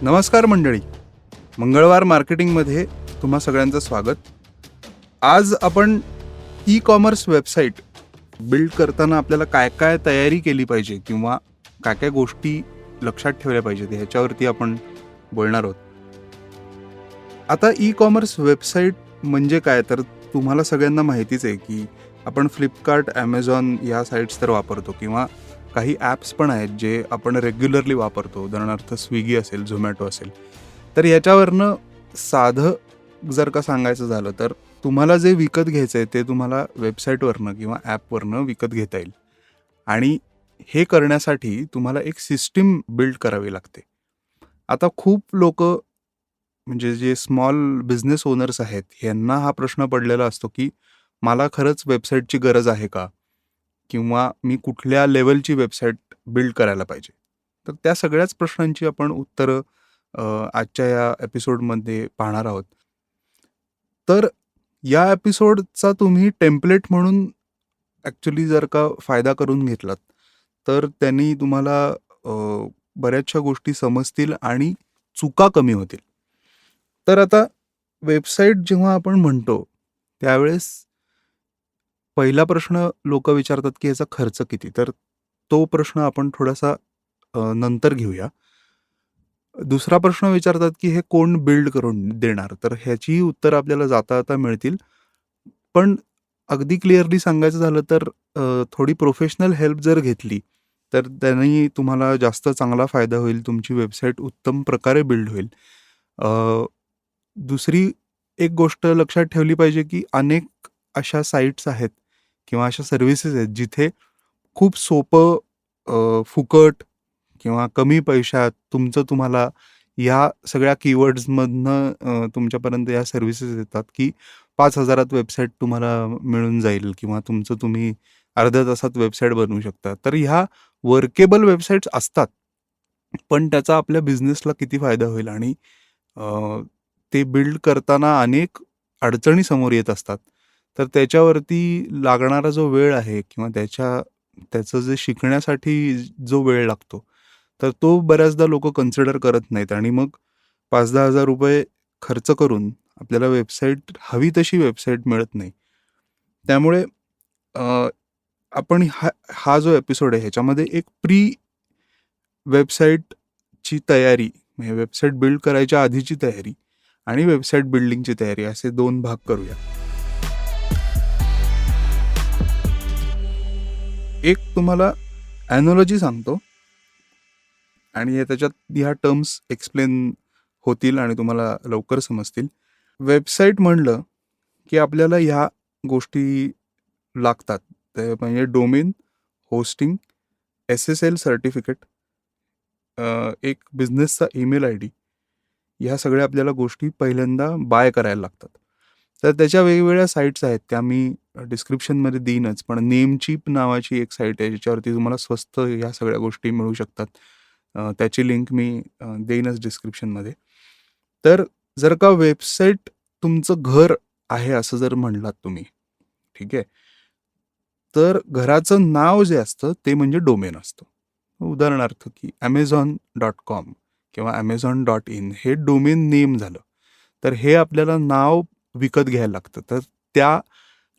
नमस्कार मंडळी, मंगळवार मार्केटिंगमध्ये तुम्हा सगळ्यांचं स्वागत. आज आपण ई कॉमर्स वेबसाईट बिल्ड करताना आपल्याला काय काय तयारी केली पाहिजे किंवा काय काय गोष्टी लक्षात ठेवल्या पाहिजेत ह्याच्यावरती आपण बोलणार आहोत. आता ई कॉमर्स वेबसाईट म्हणजे काय, तर तुम्हाला सगळ्यांना माहितीच आहे की आपण फ्लिपकार्ट, ॲमेझॉन या साईट्स तर वापरतो किंवा काही ॲप्स पण आहेत जे आपण रेग्युलरली वापरतो. उदाहरणार्थ स्विगी असेल, झोमॅटो असेल. तर याच्यावरनं साधं जर का सांगायचं झालं तर तुम्हाला जे विकत घ्यायचं आहे ते तुम्हाला वेबसाईटवरनं किंवा ॲपवरनं विकत घेता येईल. आणि हे करण्यासाठी तुम्हाला एक सिस्टीम बिल्ड करावी लागते. आता खूप लोकं म्हणजे जे स्मॉल बिझनेस ओनर्स आहेत यांना हा प्रश्न पडलेला असतो की मला खरंच वेबसाईटची गरज आहे का? किंवा मी कुठल्या लेवलची वेबसाईट बिल्ड करायला पाहिजे? तर त्या सगळ्याच प्रश्नांची आपण उत्तरं आजच्या या एपिसोडमध्ये पाहणार आहोत. तर या एपिसोडचा तुम्ही टेम्पलेट म्हणून ॲक्च्युली जर का फायदा करून घेतलात, तर त्यांनी तुम्हाला बऱ्याचशा गोष्टी समजतील आणि चुका कमी होतील. तर आता वेबसाईट जेव्हा आपण म्हणतो, त्यावेळेस पहिला प्रश्न लोकं विचारतात, की याचा खर्च किती? तर तो प्रश्न आपण थोडासा नंतर घेऊया. दुसरा प्रश्न विचारतात, की हे कोण बिल्ड करून देणार? तर ह्याचीही उत्तरं आपल्याला जाता-जाता मिळतील. पण अगदी क्लिअरली सांगायचं झालं तर थोडी प्रोफेशनल हेल्प जर घेतली, तर त्यानेही तुम्हाला जास्त चांगला फायदा होईल. तुमची वेबसाईट उत्तम प्रकारे बिल्ड होईल. अ, दुसरी एक गोष्ट लक्षात ठेवली पाहिजे, की अनेक अशा साइट्स आहेत किंवा अशा सर्व्हिसेस आहेत, जिथे खूप सोपं, फुकट किंवा कमी पैशात तुम्हाला ह्या सगळ्या कीवर्ड्समधनं तुमच्यापर्यंत या सर्व्हिसेस येतात, की 5,000त वेबसाईट तुम्हाला मिळून जाईल किंवा तुम्ही अर्ध्या तासात वेबसाईट बनवू शकता. तर ह्या वर्केबल वेबसाईट्स असतात. पण त्याचा आपल्या बिझनेसला किती फायदा होईल आणि अ, ते बिल्ड करताना अनेक अडचणी समोर येत असतात. तर त्याच्यावरती लागणारा जो वेळ आहे किंवा त्याचं जे शिकण्यासाठी जो वेळ लागतो, तर तो बऱ्याचदा लोकं कन्सिडर करत नाहीत आणि मग ₹5,000-10,000 खर्च करून आपल्याला वेबसाईट हवी तशी वेबसाईट मिळत नाही. त्यामुळे अ, आपण हा हा जो एपिसोड आहे ह्याच्यामध्ये एक वेबसाईटची तयारी, म्हणजे वेबसाईट बिल्ड करायच्या आधीची तयारी आणि वेबसाईट बिल्डिंगची तयारी असे 2 भाग करूया. एक तुम्हाला ॲनॉलॉजी सांगतो आणि त्याच्यात ह्या टर्म्स एक्सप्लेन होतील आणि तुम्हाला लवकर समजतील. वेबसाईट म्हणलं, की आपल्याला ह्या गोष्टी लागतात. ते म्हणजे डोमेन, होस्टिंग, SSL सर्टिफिकेट, एक बिझनेसचा ईमेल आयडी, ह्या सगळ्या आपल्याला गोष्टी पहिल्यांदा बाय करायला लागतात. तर त्याच्या वेगवेगळ्या साईट्स आहेत, त्या मी डिस्क्रिप्शनमध्ये देईनच. पण नेमचीप नावाची एक साईट आहे, ज्याच्यावरती तुम्हाला स्वस्त ह्या सगळ्या गोष्टी मिळू शकतात. त्याची लिंक मी देईनच डिस्क्रिप्शनमध्ये. तर जर का वेबसाईट तुमचं घर आहे असं जर म्हणलात तुम्ही, ठीक आहे. तर घराचं नाव जे असतं ते म्हणजे डोमेन असतं. उदाहरणार्थ की Amazon.com किंवा Amazon.in हे डोमेन नेम झालं. तर हे आपल्याला नाव विकत घ्यायला लागतं. तर त्या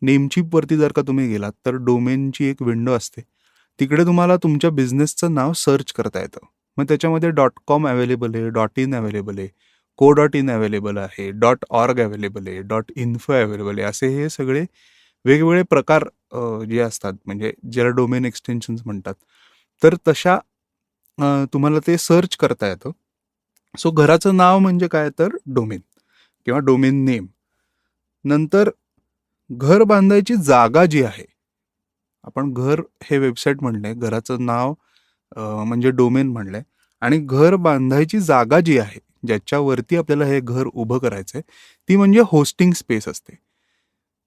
नेमचीपवरती जर का तुम्ही गेलात तर डोमेनची एक विंडो असते. तिकडे तुम्हाला तुमच्या बिझनेसचं नाव सर्च करता येतं. मग त्याच्यामध्ये .com अवेलेबल आहे, .in अवेलेबल आहे, co.in अवेलेबल आहे, .org अवेलेबल आहे, .info अवेलेबल आहे. असे हे सगळे वेगवेगळे प्रकार जे असतात, म्हणजे ज्याला डोमेन एक्सटेन्शन्स म्हणतात. तर तशा तुम्हाला ते सर्च करता येतं. सो घराचं नाव म्हणजे काय, तर डोमेन किंवा डोमेन नेम. नंतर घर बांधायची जागा जी आहे, आपण घर हे वेबसाईट म्हणलंय, घराचं नाव म्हणजे डोमेन म्हणलंय आणि घर बांधायची जागा जी आहे, ज्याच्यावरती आपल्याला हे घर उभं करायचंय, ती म्हणजे होस्टिंग स्पेस असते.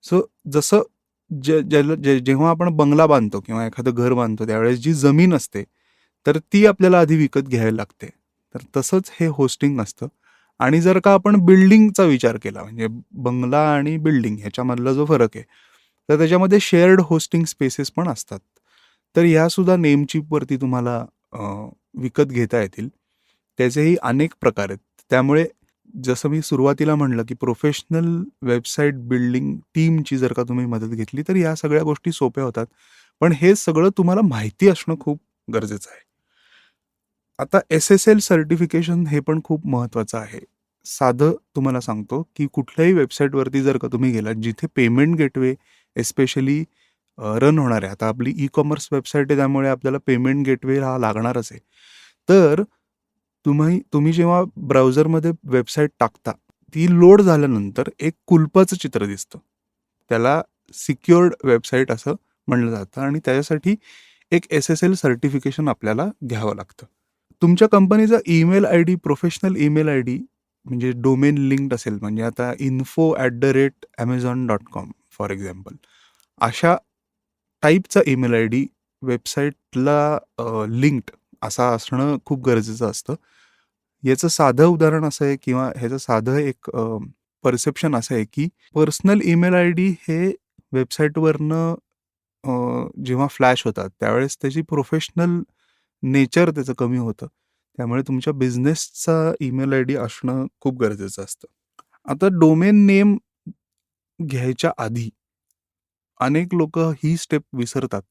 सो जसं जेव्हा आपण बंगला बांधतो किंवा एखादं घर बांधतो त्यावेळेस जी जमीन असते, तर ती आपल्याला आधी विकत घ्यायला लागते. तर तसंच हे होस्टिंग असतं. आणि जर का आपण बिल्डिंगचा विचार केला, म्हणजे बंगला आणि बिल्डिंग ह्याच्यामधला जो फरक आहे, तर त्याच्यामध्ये शेअर्ड होस्टिंग स्पेसेस पण असतात. तर ह्यासुद्धा नेमचीपवरती तुम्हाला विकत घेता येतील. त्याचेही अनेक प्रकार आहेत. त्यामुळे जसं मी सुरुवातीला म्हणलं, की प्रोफेशनल वेबसाईट बिल्डिंग टीमची जर का तुम्ही मदत घेतली, तर या सगळ्या गोष्टी सोप्या होतात. पण हे सगळं तुम्हाला माहिती असणं खूप गरजेचं आहे. आता एस-एस-एल सर्टिफिकेशन हे पण खूप महत्त्वाचं आहे. साधं तुम्हाला सांगतो, की कुठल्याही वेबसाईटवरती जर का तुम्ही गेलात, जिथे पेमेंट गेटवे स्पेशली रन होणार आहे. आता आपली ई-कॉमर्स वेबसाईट आहे, त्यामुळे आपल्याला पेमेंट गेटवे हा लागणारच आहे. तर तुम्ही जेव्हा ब्राउझरमध्ये वेबसाईट टाकता, ती लोड झाल्यानंतर एक कुलपाचं चित्र दिसतं. त्याला सिक्युअर्ड वेबसाईट असं म्हणलं जातं आणि त्याच्यासाठी एक एस-एस-एल सर्टिफिकेशन आपल्याला घ्यावं लागतं. तुमच्या कंपनीचा email ID, professional email ID म्हणजे डोमेन लिंक्ड असेल, म्हणजे आता info@amazon.com फॉर एक्झाम्पल, अशा टाइपचा ईमेल आयडी वेबसाईटला लिंक्ड असा असणं खूप गरजेचं असतं. याचं साधं उदाहरण असं आहे किंवा ह्याचं साधं एक परसेप्शन असं आहे, की पर्सनल ईमेल आयडी हे वेबसाईटवरनं जेव्हा फ्लॅश होतात, त्यावेळेस त्याची प्रोफेशनल नेचर त्याचं कमी होतं. त्यामुळे तुमच्या बिझनेसचा ईमेल आयडी असणं खूप गरजेचं असतं. आता डोमेन नेम घ्यायच्या आधी अनेक लोकं ही स्टेप विसरतात,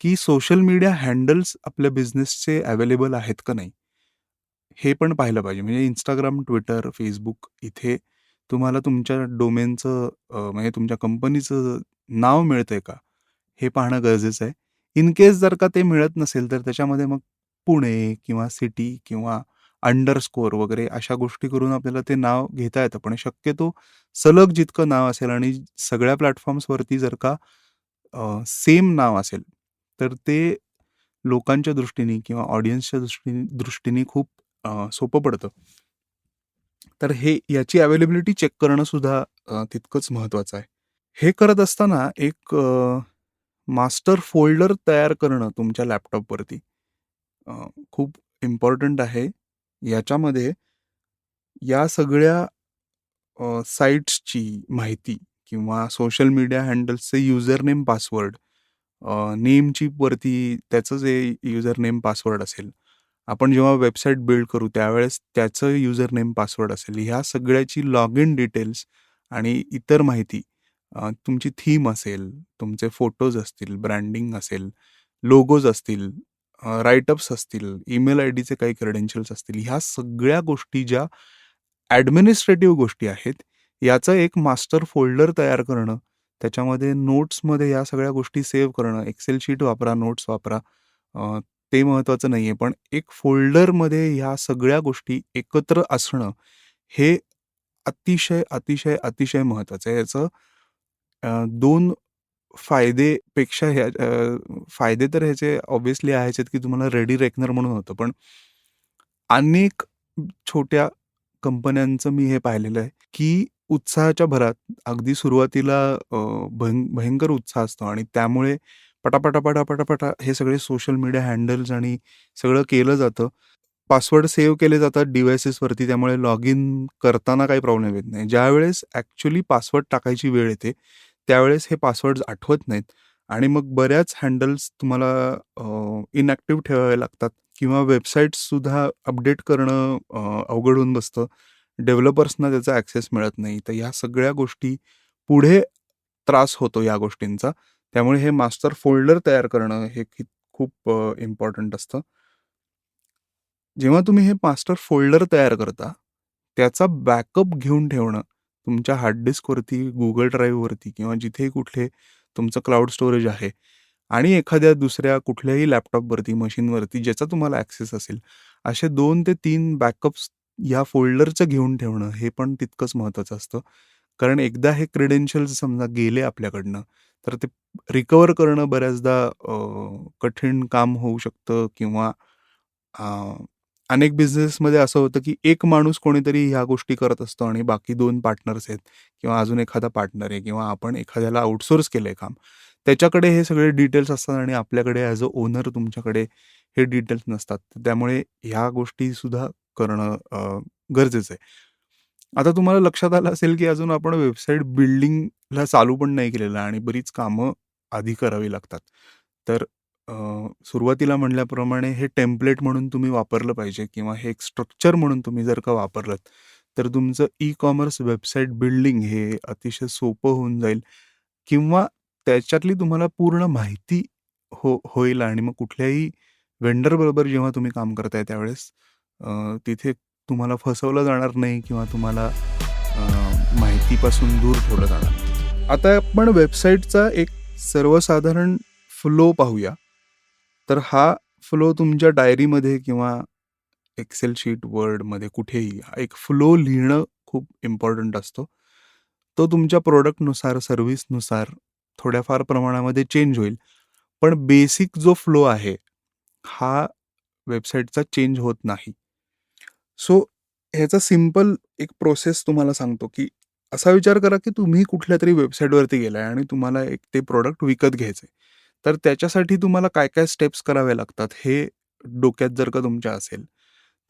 की सोशल मीडिया हँडल्स आपल्या बिझनेसचे अवेलेबल आहेत का नाही? हे पण पाहिलं पाहिजे. म्हणजे Instagram, Twitter, Facebook इथे तुम्हाला तुमच्या डोमेनचं म्हणजे तुमच्या कंपनीचं नाव मिळतंय का? हे पाहणं गरजेचं आहे. इन केस जर का ते मिळत नसेल, तर त्याच्यामध्ये मग पुणे किंवा सिटी किंवा अंडरस्कोर वगैरे अशा गोष्टी करून आपल्याला ते नाव घेता येतं. पण शक्यतो सलग जितकं नाव असेल आणि सगळ्या प्लॅटफॉर्म्सवरती जर का सेम नाव असेल, तर ते लोकांच्या दृष्टीने किंवा ऑडियन्सच्या दृष्टीने खूप सोपं पडतं. तर हे याची अवेलेबिलिटी चेक करणं सुद्धा तितकंच महत्त्वाचं आहे. हे करत असताना एक मास्टर फोल्डर तयार करणं तुमच्या लॅपटॉपवरती अ, खूप इम्पॉर्टंट आहे. याच्यामध्ये या सगळ्या साइट्सची माहिती किंवा सोशल मीडिया हँडल्सचे युजर नेम पासवर्ड, नेमची वरती त्याचं जे युजर नेम पासवर्ड असेल, आपण जेव्हा वेबसाईट बिल्ड करू त्यावेळेस त्याचं युजर नेम पासवर्ड असेल, ह्या सगळ्याची लॉग इन डिटेल्स आणि इतर माहिती, तुमची थीम असेल, तुमचे फोटोज असतील, ब्रँडिंग असेल, लोगोज असतील, राइटअप्स असतील, ईमेल आयडीचे काही क्रेडेन्शियल्स असतील, ह्या सगळ्या गोष्टी ज्या ॲडमिनिस्ट्रेटिव्ह गोष्टी आहेत, याचं एक मास्टर फोल्डर तयार करणं, त्याच्यामध्ये नोट्समध्ये या सगळ्या गोष्टी सेव्ह करणं, एक्सेल शीट वापरा, नोट्स वापरा, अ, ते महत्त्वाचं नाहीये. पण एक फोल्डरमध्ये ह्या सगळ्या गोष्टी एकत्र असणं, हे अतिशय, अतिशय, अतिशय महत्त्वाचं आहे. याचं 2 फायदेपेक्षा फायदे तर ह्याचे ऑब्व्हियसली आहेच आहेत, की तुम्हाला रेडी रेकनर म्हणून होतं. पण अनेक छोट्या कंपन्यांचं मी हे पाहिलेलं आहे, की उत्साहाच्या भरात अगदी सुरुवातीला भयंकर उत्साह असतो आणि त्यामुळे पटापटा, पटापटा, पटा हे सगळे सोशल मीडिया हँडल्स आणि सगळं केलं जातं. पासवर्ड सेव्ह केले जातात डिव्हाइसेसवरती, त्यामुळे लॉग इन करताना काही प्रॉब्लेम येत नाही. ज्यावेळेस ॲक्चुअली पासवर्ड टाकायची वेळ येते, त्यावेळेस हे पासवर्ड्स आठवत नाहीत आणि मग बऱ्याच हँडल्स तुम्हाला इनॅक्टिव्ह ठेवावे लागतात किंवा वेबसाईट्ससुद्धा अपडेट करणं अवघड होऊन बसतं. डेव्हलपर्सना त्याचा ॲक्सेस मिळत नाही. तर ह्या सगळ्या गोष्टी पुढे त्रास होतो या गोष्टींचा. त्यामुळे हे मास्टर फोल्डर तयार करणं हे खूप इम्पॉर्टंट असतं. जेव्हा तुम्ही हे मास्टर फोल्डर तयार करता, त्याचा बॅकअप घेऊन ठेवणं तुमच्या हार्ड डिस्कवरती, Google ड्राईव्हवरती किंवा जिथेही कुठले तुमचं क्लाउड स्टोरेज आहे आणि एखाद्या दुसऱ्या कुठल्याही लॅपटॉपवरती, मशीनवरती ज्याचा तुम्हाला ॲक्सेस असेल, असे 2 ते 3 बॅकअप्स या फोल्डरचं घेऊन ठेवणं हे पण तितकंच महत्त्वाचं असतं. कारण एकदा हे क्रेडेन्शियल्स समजा गेले आपल्याकडनं, तर ते रिकव्हर करणं बऱ्याचदा कठीण काम होऊ शकतं किंवा अनेक बिझनेसमध्ये असं होतं, की एक माणूस कोणीतरी ह्या गोष्टी करत असतो आणि बाकी 2 पार्टनर्स आहेत किंवा अजून एखादा पार्टनर आहे किंवा आपण एखाद्याला आउटसोर्स केलंय काम. त्याच्याकडे हे सगळे डिटेल्स असतात आणि आपल्याकडे ॲज अ ओनर तुमच्याकडे हे डिटेल्स नसतात. त्यामुळे ह्या गोष्टीसुद्धा करणं गरजेचं आहे. आता तुम्हाला लक्षात आलं असेल, की अजून आपण वेबसाईट बिल्डिंगला चालू पण नाही केलेलं आणि बरीच कामं आधी करावी लागतात. तर सुरुवातीला म्हणल्याप्रमाणे हे टेम्पलेट म्हणून तुम्ही वापरलं पाहिजे किंवा हे एक स्ट्रक्चर म्हणून तुम्ही जर का वापरलं तर तुमचं ई-कॉमर्स वेबसाईट बिल्डिंग हे अतिशय सोपं होऊन जाईल किंवा त्याच्यातली तुम्हाला पूर्ण माहिती होईल आणि मग कुठल्याही वेंडरबरोबर जेव्हा तुम्ही काम करताय त्यावेळेस तिथे तुम्हाला फसवलं जाणार नाही किंवा तुम्हाला माहितीपासून दूर ठेवलं जाणार नाही. आता आपण वेबसाईटचा एक सर्वसाधारण फ्लो पाहूया. तर हा फ्लो तुमच्या डायरीमध्ये किंवा एक्सेल शीट, वर्डमध्ये कुठेही एक फ्लो लिहिणं खूप इम्पॉर्टंट असतो. तो तुमच्या प्रॉडक्टनुसार, सर्व्हिसनुसार थोड्याफार प्रमाणामध्ये चेंज होईल. पण बेसिक जो फ्लो आहे, हा वेबसाईटचा चेंज होत नाही. सो ह्याचा सिंपल एक प्रोसेस तुम्हाला सांगतो, की असा विचार करा, की तुम्ही कुठल्यातरी वेबसाईटवरती गेलाय आणि तुम्हाला एक ते प्रॉडक्ट विकत घ्यायचंय. तर त्याच्यासाठी तुम्हाला काय-काय स्टेप्स कराव्या लागतात, हे डोक्यात जर का तुमच्या असेल,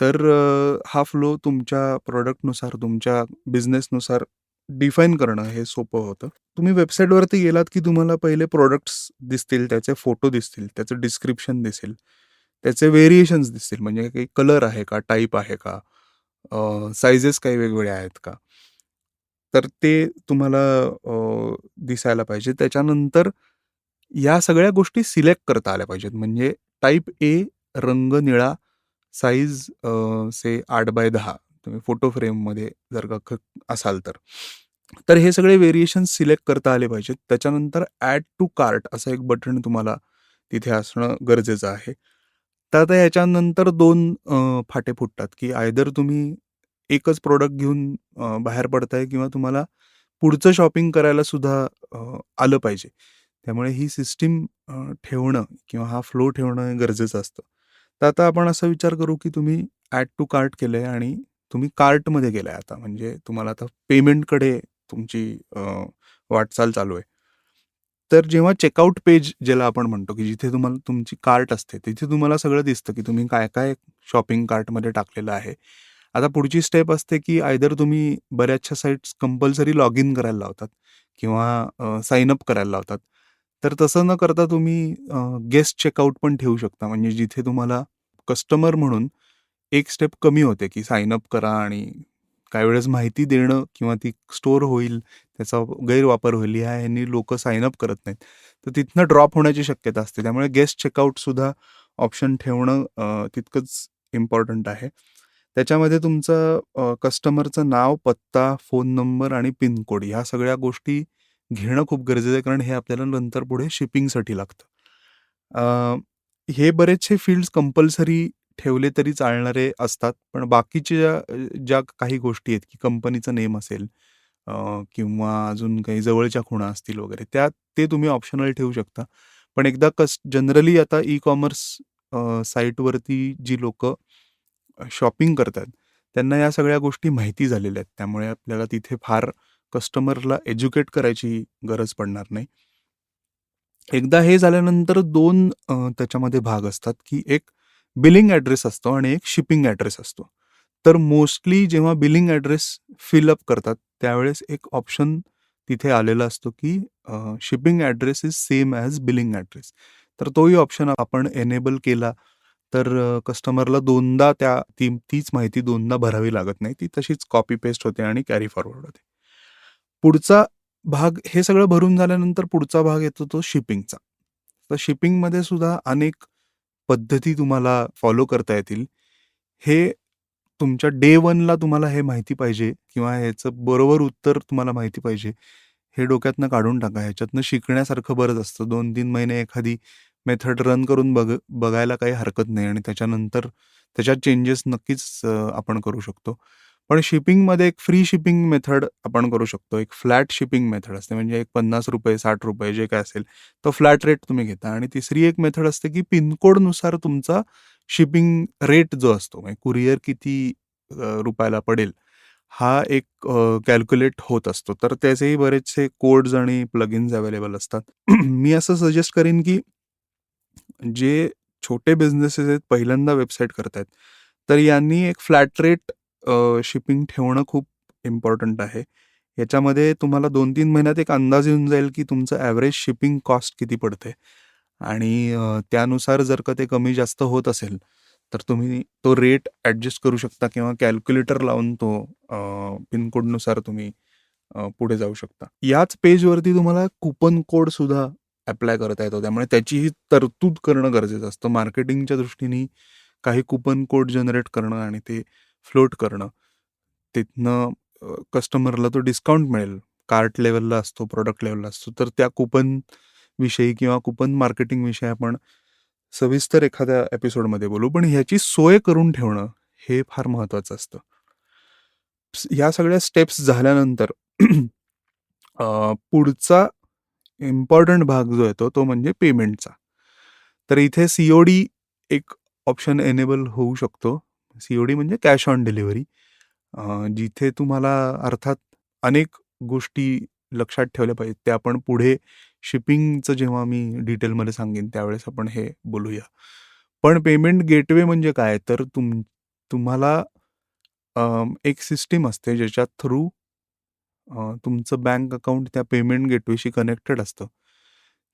तर हा फ्लो तुमच्या प्रॉडक्टनुसार, तुमच्या बिझनेसनुसार डिफाईन करणं हे सोपं होतं. तुम्ही वेबसाईटवरती गेलात, की तुम्हाला पहिले प्रॉडक्ट्स दिसतील, त्याचे फोटो दिसतील, त्याचं डिस्क्रिप्शन दिसेल, त्याचे व्हेरिएशन्स दिसतील. म्हणजे काही कलर आहे का, टाइप आहे का, साइजेस काही वेगवेगळ्या आहेत का? तर ते तुम्हाला दिसायला पाहिजे. त्याच्यानंतर या सगळ्या गोष्टी सिलेक्ट करता आल्या पाहिजेत. म्हणजे टाइप ए रंग निळा, साइज से 8x10 तुम्ही फोटो फ्रेममध्ये जर का असाल तर. तर हे सगळे व्हेरिएशन्स सिलेक्ट करता आले पाहिजेत. त्याच्यानंतर ॲड टू कार्ट असं एक बटन तुम्हाला तिथे असणं गरजेचं आहे. तर आता ह्याच्यानंतर 2 फाटे फुटतात, की आयदर तुम्ही एकच प्रॉडक्ट घेऊन बाहेर पडताय किंवा तुम्हाला पुढचं शॉपिंग करायला सुद्धा आलं पाहिजे. त्यामुळे ही सिस्टीम ठेवणं किंवा हा फ्लो ठेवणं हे गरजेचं असतं. तर आता आपण असा विचार करू, की तुम्ही ॲड टू कार्ट केलंय आणि तुम्ही कार्टमध्ये गेलाय आता. म्हणजे तुम्हाला आता पेमेंटकडे तुमची वाटचाल चालू आहे. तर जेव्हा चेकआउट पेज ज्याला आपण म्हणतो, की जिथे तुम्हाला तुमची कार्ट असते, तिथे तुम्हाला सगळं दिसतं, की तुम्ही काय-काय शॉपिंग कार्टमध्ये टाकलेलं आहे. आता पुढची स्टेप असते, की आयदर तुम्ही बऱ्याचशा साइट्स कंपल्सरी लॉग इन करायला लावतात किंवा साइन अप करायला लावतात. तर तसं न करता तुम्ही गेस्ट चेकआउट पण ठेवू शकता. म्हणजे जिथे तुम्हाला कस्टमर म्हणून एक स्टेप कमी होते, की साइन अप करा आणि काही वेळेस माहिती देणं किंवा ती स्टोअर होईल, त्याचा गैरवापर होईल ह्या ह्यांनी लोकं साइन अप करत नाहीत. तर तिथनं ड्रॉप होण्याची शक्यता असते. त्यामुळे गेस्ट चेकआउटसुद्धा ऑप्शन ठेवणं तितकंच इम्पॉर्टंट आहे. त्याच्यामध्ये तुमचं कस्टमरचं नाव, पत्ता, फोन नंबर आणि पिनकोड ह्या सगळ्या गोष्टी घेणं खूप गरजेचं आहे, कारण हे आपल्याला नंतर पुढे शिपिंगसाठी लागतं. अ, हे बरेचसे फील्ड्स कंपल्सरी ठेवले तरी चालणारे असतात. पण बाकीच्या ज्या काही गोष्टी आहेत, की कंपनीचं नेम असेल अ, किंवा अजून काही जवळच्या खुणा असतील वगैरे, ते तुम्ही ऑप्शनल ठेवू शकता. पण एकदा जनरली आता ई-कॉमर्स साईटवरती जी लोकं शॉपिंग करतात, त्यांना या सगळ्या गोष्टी माहिती झालेल्या आहेत. त्यामुळे आपल्याला तिथे फार कस्टमरला एज्युकेट करायची गरज पडणार नाही. एकदा हे झाल्यानंतर 2 त्याच्यामध्ये भाग असतात, की एक बिलिंग ॲड्रेस असतो आणि एक शिपिंग ॲड्रेस असतो. तर मोस्टली जेव्हा बिलिंग ॲड्रेस फिल अप करतात, त्यावेळेस एक ऑप्शन तिथे आलेला असतो, की shipping address is same as billing address. तर तोही ऑप्शन आपण एनेबल केला, तर कस्टमरला दोनदा तीच माहिती दोनदा भरावी लागत नाही. ती तशीच कॉपी पेस्ट होते आणि कॅरी फॉरवर्ड होते. पुढचा भाग हे सगळं भरून झाल्यानंतर पुढचा भाग येतो तो शिपिंगचा. तर शिपिंगमध्ये सुद्धा अनेक पद्धती तुम्हाला फॉलो करता येतील. हे तुमच्या डे 1ला तुम्हाला हे माहिती पाहिजे किंवा ह्याचं बरोबर उत्तर तुम्हाला माहिती पाहिजे. हे डोक्यातनं काढून टाका. ह्याच्यातनं शिकण्यासारखं बरंच असतं. 2-3 महिने एखादी मेथड रन करून बघायला काही हरकत नाही आणि त्याच्यानंतर त्याच्यात चेंजेस नक्कीच आपण करू शकतो. पण शिपिंगमध्ये एक फ्री शिपिंग मेथड आपण करू शकतो. एक फ्लॅट शिपिंग मेथड असते. म्हणजे एक ₹50, ₹60 जे काय असेल, तो फ्लॅट रेट तुम्ही घेता आणि तिसरी एक मेथड असते, की पिनकोडनुसार तुमचा शिपिंग रेट जो असतो, म्हणजे कुरिअर किती रुपयाला पडेल, हा एक कॅल्क्युलेट होत असतो. तर त्याचेही बरेचसे कोड्स आणि प्लगइन्स अवेलेबल असतात. मी असं सजेस्ट करीन, की जे छोटे बिझनेसेस आहेत, पहिल्यांदा वेबसाईट करतायत, तर यांनी एक फ्लॅट रेट शिपिंग ठेवणं खूप इम्पॉर्टंट आहे. याच्यामध्ये तुम्हाला 2-3 महिन्यात एक अंदाज येऊन जाईल, की तुमचं ॲव्हरेज शिपिंग कॉस्ट किती पडते आणि त्यानुसार जर का ते कमी जास्त होत असेल तर तुम्ही तो रेट ॲडजस्ट करू शकता किंवा कॅल्क्युलेटर लावून तो पिनकोडनुसार तुम्ही पुढे जाऊ शकता. याच पेजवरती तुम्हाला कुपन कोड सुद्धा अप्लाय करता येतो. त्यामुळे त्याचीही तरतूद करणं गरजेचं असतं. मार्केटिंगच्या दृष्टीने काही कुपन कोड जनरेट करणं आणि ते फ्लोट करणं. तिथनं कस्टमरला तो डिस्काउंट मिळेल. कार्ट लेव्हलला असतो, प्रॉडक्ट लेव्हलला असतो. तर त्या कुपन विषयी किंवा कुपन मार्केटिंग विषयी आपण सविस्तर एखाद्या एपिसोडमध्ये बोलू. पण ह्याची सोय करून ठेवणं हे फार महत्वाचं असतं. ह्या सगळ्या स्टेप्स झाल्यानंतर पुढचा इम्पॉर्टंट भाग जो येतो तो म्हणजे पेमेंटचा. तर इथे COD एक ऑप्शन एनेबल होऊ शकतो. COD म्हणजे कॅश ऑन डिलिव्हरी. जिथे तुम्हाला अर्थात अनेक गोष्टी लक्षात ठेवल्या पाहिजेत. ते आपण पुढे शिपिंगचं जेव्हा मी डिटेलमध्ये सांगेन त्यावेळेस आपण हे बोलूया. पण पेमेंट गेटवे म्हणजे काय? तर तुम्हाला एक सिस्टीम असते ज्याच्या थ्रू तुमचं बँक अकाउंट त्या पेमेंट गेटवेशी कनेक्टेड असतं.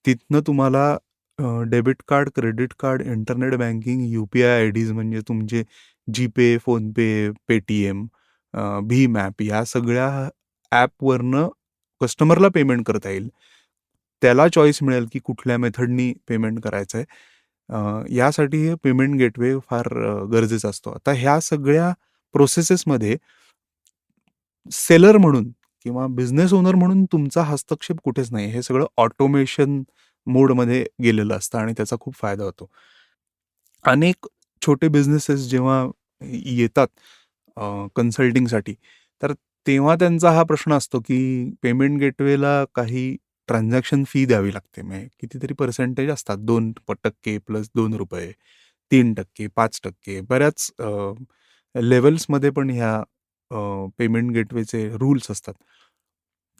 तिथनं तुम्हाला debit card, credit card, internet banking, UPI IDs म्हणजे तुमचे GPay, PhonePe, Paytm, Bhim app या सगळ्या ॲपवरनं कस्टमरला पेमेंट करता येईल. त्याला चॉईस मिळेल की कुठल्या मेथडनी पेमेंट करायचं आहे. यासाठी हे पेमेंट गेटवे फार गरजेचा असतो. आता ह्या सगळ्या प्रोसेसेसमध्ये सेलर म्हणून किंवा बिझनेस ओनर म्हणून तुमचा हस्तक्षेप कुठेच नाही. हे सगळं ऑटोमेशन मोडमध्ये गेलेलं असतं आणि त्याचा खूप फायदा होतो. अनेक छोटे बिझनेसेस जेव्हा येतात कन्सल्टिंगसाठी, तर तेव्हा त्यांचा हा प्रश्न असतो की पेमेंट गेटवेला काही ट्रान्झॅक्शन फी द्यावी लागते. म्हणजे कितीतरी पर्सेंटेज असतात. 2% प्लस ₹2, 3%, 5%. बऱ्याच लेव्हल्समध्ये पण ह्या पेमेंट गेटवेचे रूल्स असतात.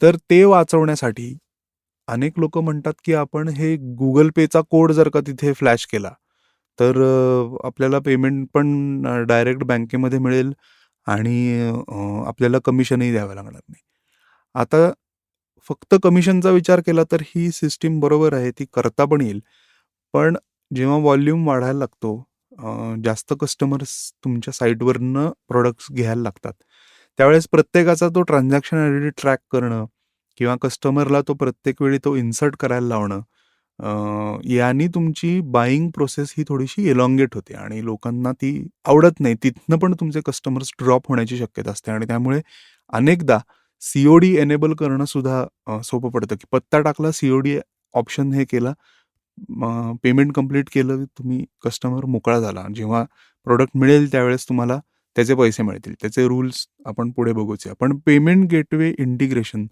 तर ते वाचवण्यासाठी अनेक लोक म्हणतात की आपण हे Google Peचा कोड जर का तिथे फ्लॅश केला तर आपल्याला पेमेंट पण डायरेक्ट बँकेमध्ये मिळेल आणि आपल्याला कमिशनही द्यावं लागणार नाही. आता फक्त कमिशनचा विचार केला तर ही सिस्टीम बरोबर आहे, ती करता पण येईल. पण जेव्हा व्हॉल्यूम वाढायला लागतो, जास्त कस्टमर्स तुमच्या साईटवरनं प्रॉडक्ट्स घ्यायला लागतात, त्यावेळेस प्रत्येकाचा तो ट्रान्झॅक्शन आयडी ट्रॅक करणं किंवा कस्टमरला तो प्रत्येक वेळी तो इन्सर्ट करायला लावणं, यानी तुमची बाईंग प्रोसेस ही थोडीशी एलॉंगेट होते आणि लोकांना ती आवडत नाही. तिथनं पण तुमचे कस्टमर्स ड्रॉप होण्याची शक्यता असते आणि त्यामुळे अनेकदा COD एनेबल करणं सुद्धा सोपं पडतं, की पत्ता टाकला, COD ऑप्शन हे केला, पेमेंट कंप्लीट केलं, तुम्ही कस्टमर मोकळा झाला. जेव्हा प्रॉडक्ट मिळेल त्यावेळेस तुम्हाला त्याचे पैसे मिळतील. त्याचे रूल्स आपण पुढे बघूच या. पण पेमेंट गेटवे इंटिग्रेशन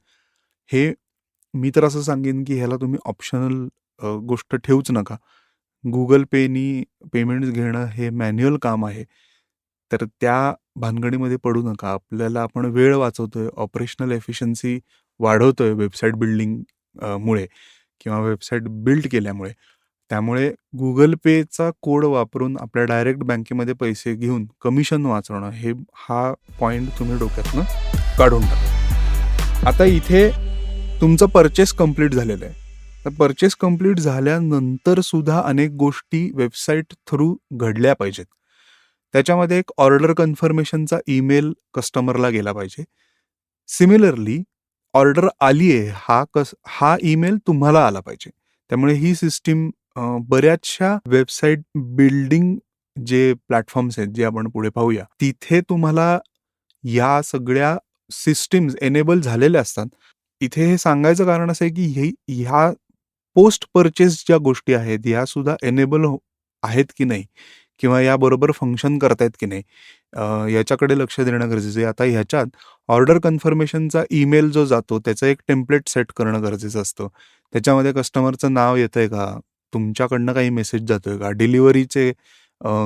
हे मी तर असं सांगेन की ह्याला तुम्ही ऑप्शनल गोष्ट ठेवूच नका. Google Peनी पेमेंट्स घेणं हे मॅन्युअल काम आहे. तर त्या भानगडीमध्ये पडू नका. आपल्याला आपण वेळ वाचवतोय, ऑपरेशनल एफिशियन्सी वाढवतोय वेबसाईट बिल्डिंग मुळे किंवा वेबसाईट बिल्ड केल्यामुळे. त्यामुळे Google Peचा कोड वापरून आपल्या डायरेक्ट बँकेमध्ये पैसे घेऊन कमिशन वाचवणं हा पॉइंट तुम्ही डोक्यातनं काढून टाका. आता इथे तुमचं परचेस कंप्लीट झालेलं आहे. तर परचेस कंप्लीट झाल्यानंतर सुद्धा अनेक गोष्टी वेबसाईट थ्रू घडल्या पाहिजेत. त्याच्यामध्ये एक ऑर्डर कन्फर्मेशनचा ईमेल कस्टमरला गेला पाहिजे. सिमिलरली ऑर्डर आली आहे हा ईमेल तुम्हाला आला पाहिजे. त्यामुळे ही सिस्टीम बऱ्याचशा वेबसाईट बिल्डिंग जे प्लॅटफॉर्म्स आहेत जे आपण पुढे पाहूया, तिथे तुम्हाला या सगळ्या सिस्टीम्स एनेबल झालेल्या असतात. इथे हे सांगायचं कारण असं आहे की ह्या पोस्ट परचेस ज्या गोष्टी आहेत ह्या सुद्धा एनेबल आहेत की नाही किंवा याबरोबर फंक्शन करतायत की नाही, याच्याकडे लक्ष देणं गरजेचं आहे. आता ह्याच्यात ऑर्डर कन्फर्मेशनचा ईमेल जो जातो त्याचं एक टेम्पलेट सेट करणं गरजेचं असतं. त्याच्यामध्ये कस्टमरचं नाव येतंय का, तुमच्याकडनं काही मेसेज जातोय का, डिलिव्हरीचे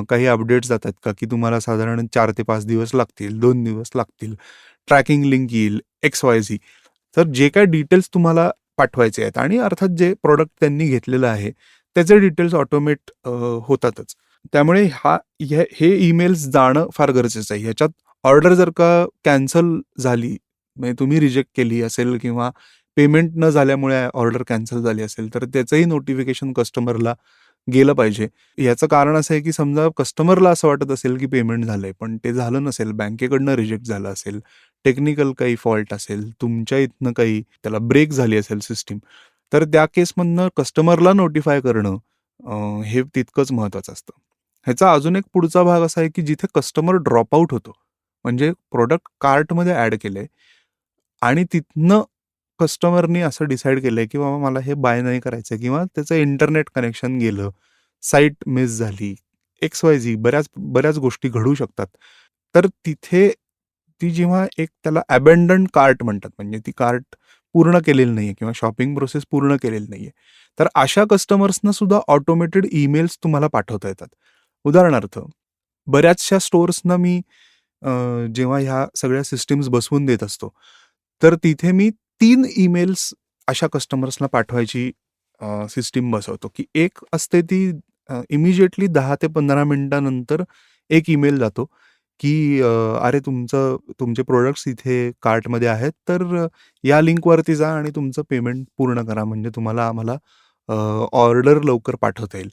काही अपडेट्स जातात का, की तुम्हाला साधारण 4 ते 5 दिवस लागतील, 2 दिवस लागतील, ट्रॅकिंग लिंक येईल, XYZ. तर जे काही डिटेल्स तुम्हाला पाठवायचे आहेत आणि अर्थात जे प्रॉडक्ट त्यांनी घेतलेलं आहे त्याचे डिटेल्स ऑटोमेट होतातच. त्यामुळे हे ईमेल्स जाणं फार गरजेचं आहे. ह्याच्यात ऑर्डर जर का कॅन्सल झाली, म्हणजे तुम्ही रिजेक्ट केली असेल किंवा पेमेंट न झाल्यामुळे ऑर्डर कॅन्सल झाली असेल तर त्याचंही नोटिफिकेशन कस्टमरला गेलं पाहिजे. याचं कारण असं आहे की समजा कस्टमरला असं वाटत असेल की पेमेंट झालंय, पण ते झालं नसेल, बँकेकडनं रिजेक्ट झालं असेल, टेक्निकल काही फॉल्ट असेल, तुमच्या इथनं काही त्याला ब्रेक झाली असेल सिस्टीम, तर त्या केसमधनं कस्टमरला नोटिफाय करणं हे तितकंच महत्त्वाचं असतं. ह्याचा अजून एक पुढचा भाग असा आहे की जिथे कस्टमर ड्रॉप आउट होतो, म्हणजे प्रोडक्ट कार्टमध्ये ॲड केलंय आणि तिथनं कस्टमरनी असं डिसाईड केलंय की बाबा मला हे बाय नाही करायचं किंवा त्याचं इंटरनेट कनेक्शन गेलं, साईट मिस झाली, XYZ बऱ्याच बऱ्याच गोष्टी घडू शकतात. तर तिथे ती जेव्हा एक त्याला अबॅन्डन्ड कार्ट म्हणतात, म्हणजे ती कार्ट पूर्ण केलेली नाहीये किंवा शॉपिंग प्रोसेस पूर्ण केलेली नाहीये. तर अशा कस्टमर्सना सुद्धा ऑटोमेटेड ईमेल्स तुम्हाला पाठवता येतात. उदाहरणार्थ, बऱ्याचशा स्टोअर्सना मी अ, जेव्हा ह्या सगळ्या सिस्टम्स बसवून देत असतो, तर तिथे मी 3 ईमेल्स अशा कस्टमर्सना पाठवायची सिस्टीम बसवतो, की एक असते ती इमिजिएटली 10 ते 15 मिनिटानंतर एक ईमेल जातो, की "अरे तुमचे प्रॉडक्ट्स इथे कार्टमध्ये आहेत, तर या लिंकवरती जा आणि तुमचं पेमेंट पूर्ण करा, म्हणजे तुम्हाला आम्हाला ऑर्डर लवकर पाठवता येईल."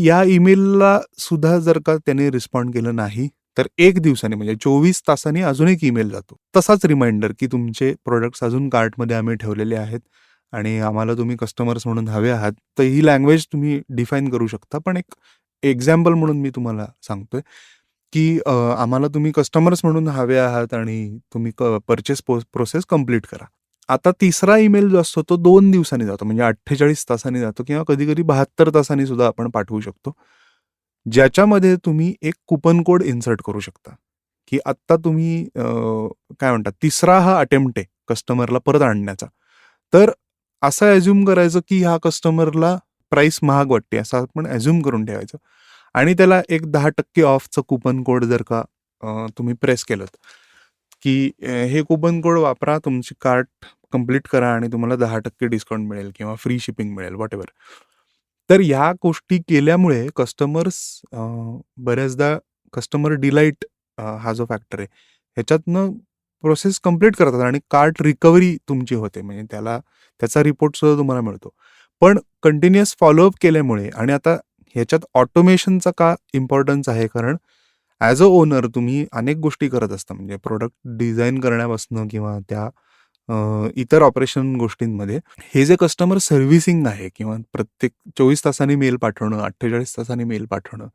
या ईमेलला सुद्धा जर का त्याने रिस्पॉन्ड केलं नाही, तर 1 दिवसाने म्हणजे 24 तासांनी अजून एक ईमेल जातो. तसाच रिमाइंडर, की तुमचे प्रॉडक्ट्स अजून कार्टमध्ये आम्ही ठेवलेले आहेत आणि आम्हाला तुम्ही कस्टमर्स म्हणून हवे आहात. तर ही लँग्वेज तुम्ही डिफाईन करू शकता. पण एक एक्झाम्पल म्हणून मी तुम्हाला सांगतोय, की आम्हाला तुम्ही कस्टमर्स म्हणून हवे आहात आणि तुम्ही पर्चेस प्रोसेस कंप्लीट करा. आता तिसरा ईमेल जो असतो तो 2 दिवसांनी जातो, म्हणजे 48 तासांनी जातो किंवा कधी-कधी 72 तासांनी सुद्धा आपण पाठवू शकतो. ज्याच्यामध्ये तुम्ही एक कुपन कोड इन्सर्ट करू शकता, की आत्ता तुम्ही काय म्हणतात, तिसरा हा अटेम्प्ट आहे कस्टमरला परत आणण्याचा. तर असं अझ्युम करायचं, की ह्या कस्टमरला प्राईस महाग वाटते असं आपण अझ्युम करून ठेवायचं आणि त्याला एक 10% ऑफचं कुपन कोड जर का तुम्ही प्रेस केलंत, की हे कुपन कोड वापरा, तुमची कार्ट कंप्लीट करा आणि तुम्हाला 10% डिस्काउंट मिळेल किंवा फ्री शिपिंग मिळेल, व्हॉटएव्हर. तर ह्या गोष्टी केल्यामुळे बऱ्याचदा कस्टमर डिलाईट हा जो फॅक्टर आहे, ह्याच्यातनं प्रोसेस कंप्लीट करतात आणि कार्ट रिकव्हरी तुमची होते. म्हणजे त्याचा रिपोर्ट सुद्धा तुम्हाला मिळतो. पण कंटिन्युअस फॉलोअप केल्यामुळे आणि आता ह्याच्यात ऑटोमेशनचा का इम्पॉर्टन्स आहे, कारण ॲज अ ओनर तुम्ही अनेक गोष्टी करत असता. म्हणजे प्रॉडक्ट डिझाइन करण्यापासून किंवा त्या इतर ऑपरेशन गोष्टींमध्ये हे जे कस्टमर सर्व्हिसिंग आहे किंवा प्रत्येक 24 तासांनी मेल पाठवणं, 48 तासांनी मेल पाठवणं,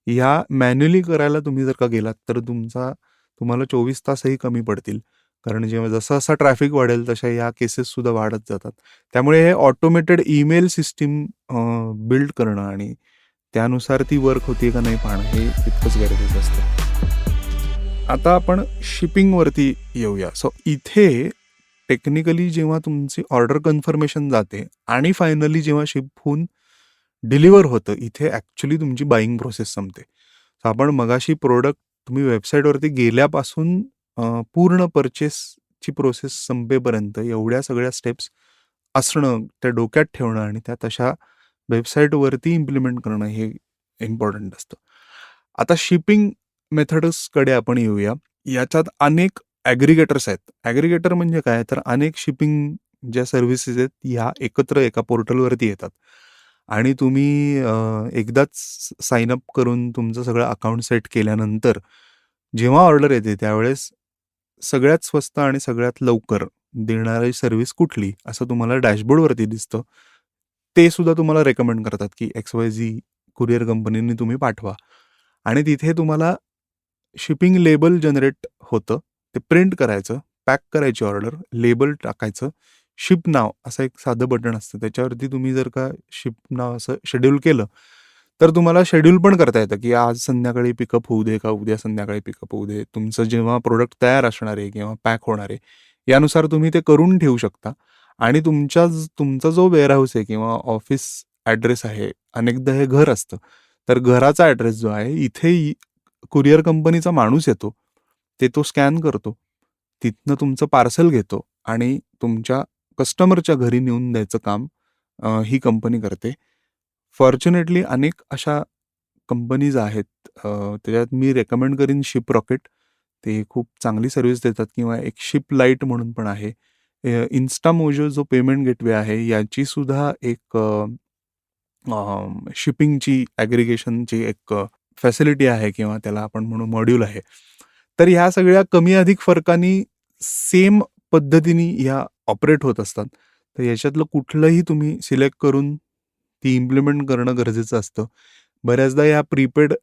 ह्या मॅन्युअली करायला तुम्ही जर का गेलात तर तुम्हाला 24 तासही कमी पडतील. कारण जेव्हा जसा ट्रॅफिक वाढेल तशा ह्या केसेस सुद्धा वाढत जातात. त्यामुळे हे ऑटोमेटेड ईमेल सिस्टीम बिल्ड करणं आणि त्यानुसार ती वर्क होते का नाही पाहणं हे तितकंच गरजेचं असतं. आता आपण शिपिंगवरती येऊया. सो इथे टेक्निकली जेव्हा तुमची ऑर्डर कन्फर्मेशन जाते आणि फायनली जेव्हा शिप होऊन डिलिव्हर होतं, इथे ॲक्च्युअली तुमची बाईंग प्रोसेस संपते. तर आपण मगाशी तुम्ही वेबसाईटवरती गेल्यापासून पूर्ण पर्चेसची प्रोसेस संपेपर्यंत एवढ्या सगळ्या स्टेप्स असणं, त्या डोक्यात ठेवणं आणि त्या तशा वेबसाईटवरती इम्प्लिमेंट करणं हे इम्पॉर्टंट असतं. आता शिपिंग मेथड्सकडे आपण येऊया. याच्यात अनेक ॲग्रिगेटर्स आहेत. ॲग्रिगेटर म्हणजे काय? तर अनेक शिपिंग ज्या सर्व्हिसेस आहेत, ह्या एकत्र एका पोर्टलवरती येतात आणि तुम्ही एकदाच साइन अप करून तुमचं सगळं अकाउंट सेट केल्यानंतर जेव्हा ऑर्डर येते त्यावेळेस सगळ्यात स्वस्त आणि सगळ्यात लवकर देणारी सर्व्हिस कुठली असं तुम्हाला डॅशबोर्डवरती दिसतं. ते सुद्धा तुम्हाला रेकमेंड करतात, की XYZ कुरिअर कंपनीने तुम्ही पाठवा आणि तिथे तुम्हाला शिपिंग लेबल जनरेट होतं. ते प्रिंट करायचं, पॅक करायची ऑर्डर, लेबल टाकायचं, शिप नाव असं एक साधं बटन असतं. त्याच्यावरती तुम्ही जर का शिप नाव असं शेड्यूल केलं, तर तुम्हाला शेड्यूल पण करता येतं, की आज संध्याकाळी पिकअप होऊ दे का उद्या संध्याकाळी पिकअप होऊ दे. तुमचं जेव्हा प्रोडक्ट तयार असणार आहे किंवा पॅक होणार आहे, यानुसार तुम्ही ते करून ठेवू शकता आणि तुमचा जो वेअरहाऊस आहे किंवा ऑफिस ॲड्रेस आहे, अनेकदा हे घर असतं. तर घराचा ॲड्रेस जो आहे, इथे कुरिअर कंपनीचा माणूस येतो. ते तो स्कॅन करतो. तिथनं तुमचं पार्सल घेतो आणि तुमच्या कस्टमरच्या घरी नेऊन द्यायचं काम ही कंपनी करते. फॉर्च्युनेटली अनेक अशा कंपनीज आहेत. त्याच्यात मी रेकमेंड करीन शिप रॉकेट. ते खूप चांगली सर्व्हिस देतात किंवा एक शिप लाईट म्हणून पण आहे. इन्स्टामोजो जो पेमेंट गेटवे आहे याची सुद्धा एक शिपिंगची ॲग्रिगेशनची एक फॅसिलिटी आहे किंवा त्याला आपण म्हणू मॉड्यूल आहे. तर ह्या सगळ्या कमी अधिक फरकानी सेम पद्धतीने ह्या ऑपरेट होत असतात. तर याच्यातलं कुठलंही तुम्ही सिलेक्ट करून ती इम्प्लिमेंट करणं गरजेचं असतं. बऱ्याचदा या प्रीपेड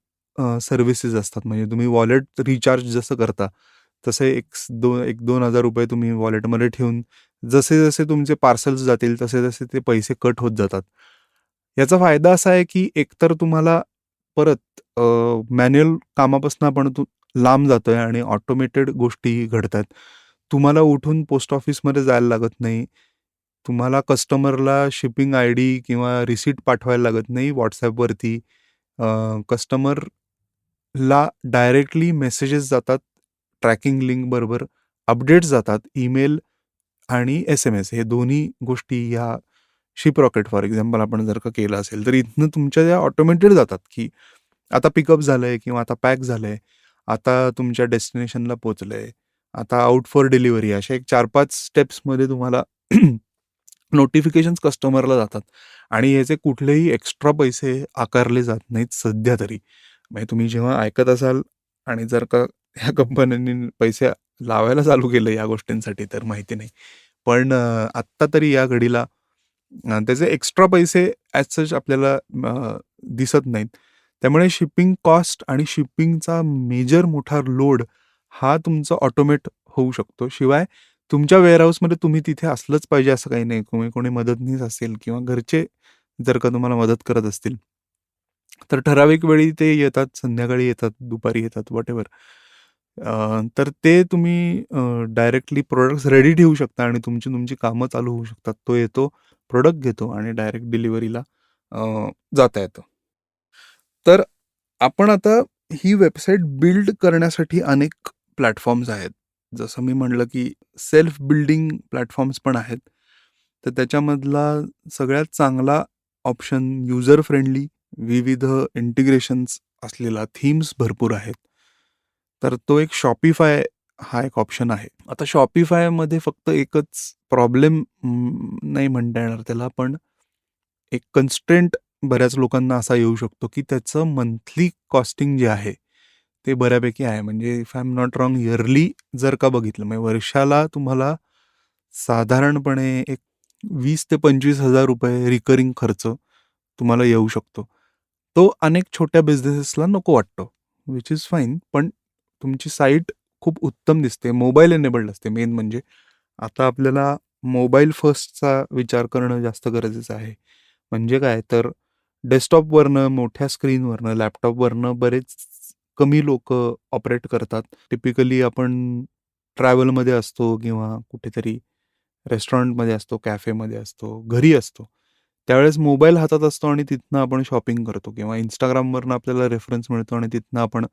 सर्व्हिसेस असतात. म्हणजे तुम्ही वॉलेट रिचार्ज जसं करता, तसे ₹1,000-2,000 तुम्ही वॉलेटमध्ये ठेवून जसे तुमचे पार्सल्स जातील तसे ते पैसे कट होत जातात. याचा फायदा असा आहे, की एकतर तुम्हाला परत मॅन्युअल कामापासून आपण लांब जातोय आणि ऑटोमेटेड गोष्टी घडतायत. तुम्हाला उठून पोस्ट ऑफिसमध्ये जायला लागत नाही. तुम्हाला कस्टमरला शिपिंग आयडी किंवा रिसीट पाठवायला लागत नाही WhatsAppवरती. कस्टमरला डायरेक्टली मेसेजेस जातात ट्रॅकिंग लिंक बरोबर, अपडेट्स जातात ईमेल आणि SMS हे दोन्ही गोष्टी ह्या शिपरॉकेट फॉर एक्झाम्पल आपण जर का केलं असेल, तर इथनं तुमच्या त्या ऑटोमेटेड जातात, की आता पिकअप झालंय किंवा आता पॅक झालंय, आता तुमच्या डेस्टिनेशनला पोहोचलंय, आता आउट फॉर डिलिव्हरी अशा एक 4-5 स्टेप्समध्ये तुम्हाला नोटिफिकेशन्स कस्टमरला जातात आणि याचे कुठलेही एक्स्ट्रा पैसे आकारले जात नाहीत सध्या तरी. म्हणजे तुम्ही जेव्हा ऐकत असाल आणि जर का ह्या कंपन्यांनी पैसे लावायला चालू केले या गोष्टींसाठी तर माहिती नाही. पण आत्ता तरी या घडीला त्याचे एक्स्ट्रा पैसे ॲज सच आपल्याला दिसत नाहीत. त्यामुळे शिपिंग कॉस्ट आणि शिपिंगचा मेजर मोठा लोड हा तुमचा ऑटोमेट होऊ शकतो. शिवाय तुमच्या वेअरहाऊसमध्ये तुम्ही तिथे असलंच पाहिजे असं काही नाही. कोणी मदतनीस असेल किंवा घरचे जर का तुम्हाला मदत करत असतील, तर ठराविक वेळी ते येतात, संध्याकाळी येतात, दुपारी येतात, व्हॉटएव्हर. तर ते तुम्ही डायरेक्टली प्रॉडक्ट्स रेडी ठेवू शकता आणि तुमची कामं चालू होऊ शकतात. तो येतो, प्रॉडक्ट घेतो आणि डायरेक्ट डिलिव्हरीला जाता येतं. तर आपण आता ही वेबसाईट बिल्ड करण्यासाठी अनेक प्लॅटफॉर्म्स आहेत. जसं मी म्हटलं, की सेल्फ बिल्डिंग प्लॅटफॉर्म्स पण आहेत. तर त्याच्यामधला सगळ्यात चांगला ऑप्शन युजर फ्रेंडली, विविध इंटिग्रेशन्स असलेला थीम्स भरपूर आहेत. तर तो एक Shopify हा एक ऑप्शन आहे. आता Shopifyमध्ये फक्त एकच प्रॉब्लेम नाही म्हणता येणार त्याला, पण एक कन्स्ट्रेंट बऱ्याच लोकांना असा येऊ शकतो, की त्याचं मंथली कॉस्टिंग जे आहे, ते बऱ्यापैकी आहे. म्हणजे if I am not wrong yearly जर का बघितलं, म्हणजे वर्षाला तुम्हाला साधारणपणे एक 20,000 ते 25,000 रुपये रिकरिंग खर्च तुम्हाला येऊ शकतो. तो अनेक छोट्या बिझनेसेसला नको वाटतो, व्हिच इज फाईन. पण तुमची साईट खूप उत्तम दिसते, मोबाईल एनेबल्ड असते मेन म्हणजे. आता आपल्याला मोबाईल फर्स्टचा विचार करणं जास्त गरजेचं आहे. म्हणजे काय तर डेस्कटॉपवरनं, मोठ्या स्क्रीनवरनं, लॅपटॉपवरनं बरेच कमी लोकं ऑपरेट करतात. टिपिकली आपण ट्रॅव्हलमध्ये असतो किंवा कुठेतरी रेस्टॉरंटमध्ये असतो, कॅफेमध्ये असतो, घरी असतो. त्यावेळेस मोबाईल हातात असतो आणि तिथनं आपण शॉपिंग करतो किंवा Instagramवरनं आपल्याला रेफरन्स मिळतो आणि तिथनं आपण